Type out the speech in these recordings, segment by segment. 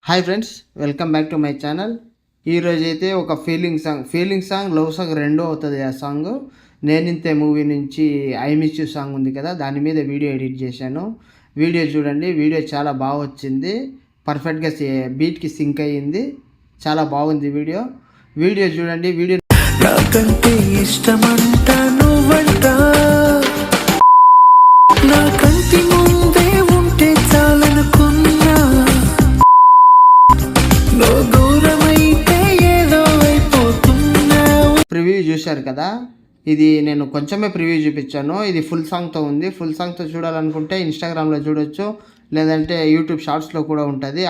Hi friends, welcome back to my channel. ఈరోజు అయితే ఒక ఫీలింగ్ సాంగ్ లవ్ సాంగ్ రెండో అవుతుంది. ఆ సాంగ్ నేనింతే మూవీ నుంచి ఐ మిస్ యూ సాంగ్ ఉంది కదా, దాని మీద వీడియో ఎడిట్ చేశాను. వీడియో చూడండి, వీడియో చాలా బాగా వచ్చింది. పర్ఫెక్ట్గా బీట్కి సింక్ అయ్యింది. చాలా బాగుంది వీడియో. వీడియో చూడండి. వీడియో నాకంటే ఇష్టమంట నువ్వంట, నాకంటి ముందే ఉంటే చాలనుకున్నా, నువ్వు దూరమైతే ఏదో అయిపోతున్నా. ప్రివ్యూ చూశారు కదా, ఇది నేను కొంచెమే ప్రివ్యూ చూపించాను. ఇది ఫుల్ సాంగ్తో ఉంది. ఫుల్ సాంగ్తో చూడాలనుకుంటే ఇన్స్టాగ్రామ్లో చూడొచ్చు, లేదంటే యూట్యూబ్ షార్ట్స్లో కూడా ఉంటుంది.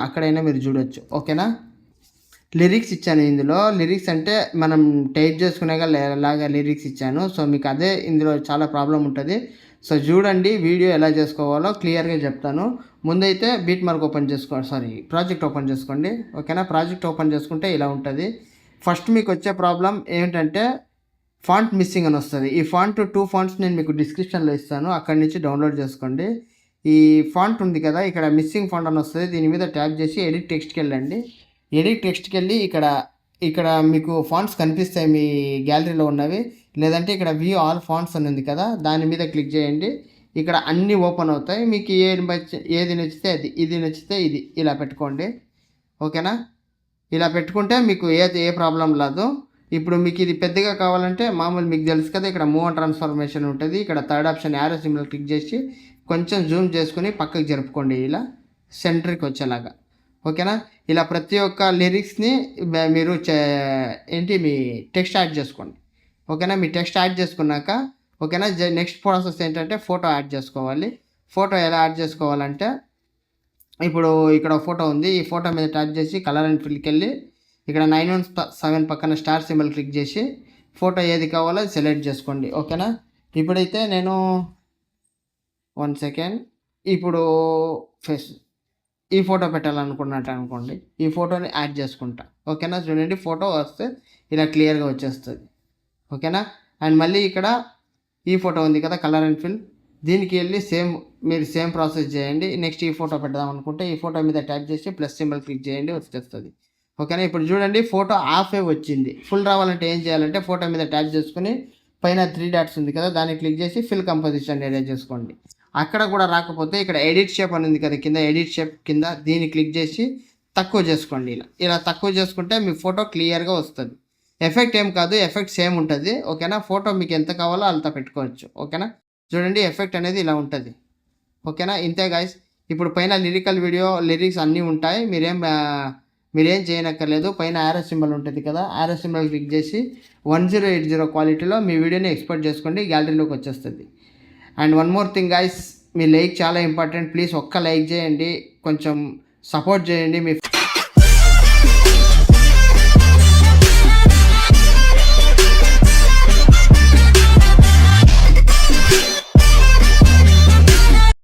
అక్కడైనా మీరు చూడొచ్చు. ఓకేనా. లిరిక్స్ ఇచ్చాను ఇందులో. లిరిక్స్ అంటే మనం టైప్ చేసుకునేగా లాగా లిరిక్స్ ఇచ్చాను. సో మీకు అదే ఇందులో చాలా ప్రాబ్లం ఉంటుంది. సో చూడండి వీడియో ఎలా చేసుకోవాలో క్లియర్గా చెప్తాను. ముందైతే బీట్ మార్క్ ప్రాజెక్ట్ ఓపెన్ చేసుకోండి. ఓకేనా. ప్రాజెక్ట్ ఓపెన్ చేసుకుంటే ఇలా ఉంటుంది. ఫస్ట్ మీకు వచ్చే ప్రాబ్లం ఏమిటంటే ఫాంట్ మిస్సింగ్ అని వస్తుంది. ఈ ఫాంట్ 2 ఫాంట్స్ నేను మీకు డిస్క్రిప్షన్లో ఇస్తాను, అక్కడి నుంచి డౌన్లోడ్ చేసుకోండి. ఈ ఫాంట్ ఉంది కదా, ఇక్కడ మిస్సింగ్ ఫాంట్ అని వస్తుంది. దీని మీద ట్యాప్ చేసి ఎడిట్ టెక్స్ట్కి వెళ్ళండి. ఎడిట్ టెక్స్ట్కి వెళ్ళి ఇక్కడ మీకు ఫాంట్స్ కనిపిస్తాయి మీ గ్యాలరీలో ఉన్నవి. లేదంటే ఇక్కడ వ్యూ ఆల్ ఫాంట్స్ అని ఉంది కదా, దాని మీద క్లిక్ చేయండి. ఇక్కడ అన్నీ ఓపెన్ అవుతాయి. మీకు ఏది నచ్చితే అది, ఇది నచ్చితే ఇది, ఇలా పెట్టుకోండి. ఓకేనా. ఇలా పెట్టుకుంటే మీకు ఏ ప్రాబ్లం లేదు. ఇప్పుడు మీకు ఇది పెద్దగా కావాలంటే మామూలు మీకు తెలుసు కదా, ఇక్కడ మూవ్ అండ్ ట్రాన్స్ఫర్మేషన్ ఉంటుంది. ఇక్కడ third option arrow symbol click చేసి కొంచెం జూమ్ చేసుకుని పక్కకి జరుపుకోండి, ఇలా సెంటర్కి వచ్చేలాగా. ఓకేనా. ఇలా ప్రతి ఒక్క లిరిక్స్ని మీరు మీ టెక్స్ట్ యాడ్ చేసుకోండి. ఓకేనా. మీ టెక్స్ట్ యాడ్ చేసుకున్నాక ఓకేనా, నెక్స్ట్ ప్రాసెస్ ఏంటంటే ఫోటో యాడ్ చేసుకోవాలి. ఫోటో ఎలా యాడ్ చేసుకోవాలంటే ఇప్పుడు ఇక్కడ ఫోటో ఉంది. ఈ ఫోటో మీద ట్యాప్ చేసి కలర్ అండ్ ఫిల్కి వెళ్ళి ఇక్కడ 917 పక్కన స్టార్ సింబల్ క్లిక్ చేసి ఫోటో ఏది కావాలో సెలెక్ట్ చేసుకోండి. ఓకేనా. ఇప్పుడైతే నేను 1 సెకండ్ ఇప్పుడు ఈ ఫోటో పెట్టాలనుకున్నట్టు అనుకోండి, ఈ ఫోటోని యాడ్ చేసుకుంటా. ఓకేనా. చూడండి ఫోటో వస్తే ఇలా క్లియర్గా వచ్చేస్తుంది. ఓకేనా. అండ్ మళ్ళీ ఇక్కడ ఈ ఫోటో ఉంది కదా, కలర్ అండ్ ఫిల్, దీనికి వెళ్ళి మీరు సేమ్ ప్రాసెస్ చేయండి. నెక్స్ట్ ఈ ఫోటో పెడదాం అనుకుంటే ఈ ఫోటో మీద ట్యాప్ చేసి ప్లస్ సింబల్ క్లిక్ చేయండి, వచ్చేస్తుంది. ఓకేనా. ఇప్పుడు చూడండి ఫోటో హాఫే వచ్చింది. ఫుల్ రావాలంటే ఏం చేయాలంటే ఫోటో మీద ట్యాప్ చేసుకుని పైన 3 డాట్స్ ఉంది కదా, దాన్ని క్లిక్ చేసి ఫిల్ కంపోజిషన్ ఏరియా చేసుకోండి. అక్కడ కూడా రాకపోతే ఇక్కడ ఎడిట్ షేప్ అని ఉంది కదా కింద, ఎడిట్ షేప్ కింద దీన్ని క్లిక్ చేసి తక్కువ చేసుకోండి. ఇలా తక్కువ చేసుకుంటే మీ ఫోటో క్లియర్గా వస్తుంది. ఎఫెక్ట్ ఏం కాదు, ఎఫెక్ట్ సేమ్ ఉంటుంది. ఓకేనా. ఫోటో మీకు ఎంత కావాలో అంత పెట్టుకోవచ్చు. ఓకేనా. చూడండి ఎఫెక్ట్ అనేది ఇలా ఉంటుంది. ఓకేనా. ఇంతే గాయస్. ఇప్పుడు పైన లిరిక్స్ అన్నీ ఉంటాయి. మీరేం చేయనక్కర్లేదు. పైన యారో సింబల్ ఉంటుంది కదా, యారో సింబల్ క్లిక్ చేసి 1080 క్వాలిటీలో మీ వీడియోని ఎక్స్పోర్ట్ చేసుకోండి, గ్యాలరీలోకి వచ్చేస్తుంది. And one more thing guys, me like చాలా ఇంపార్టెంట్. ప్లీజ్ ఒక్క లైక్ చేయండి, కొంచెం సపోర్ట్ చేయండి. మీ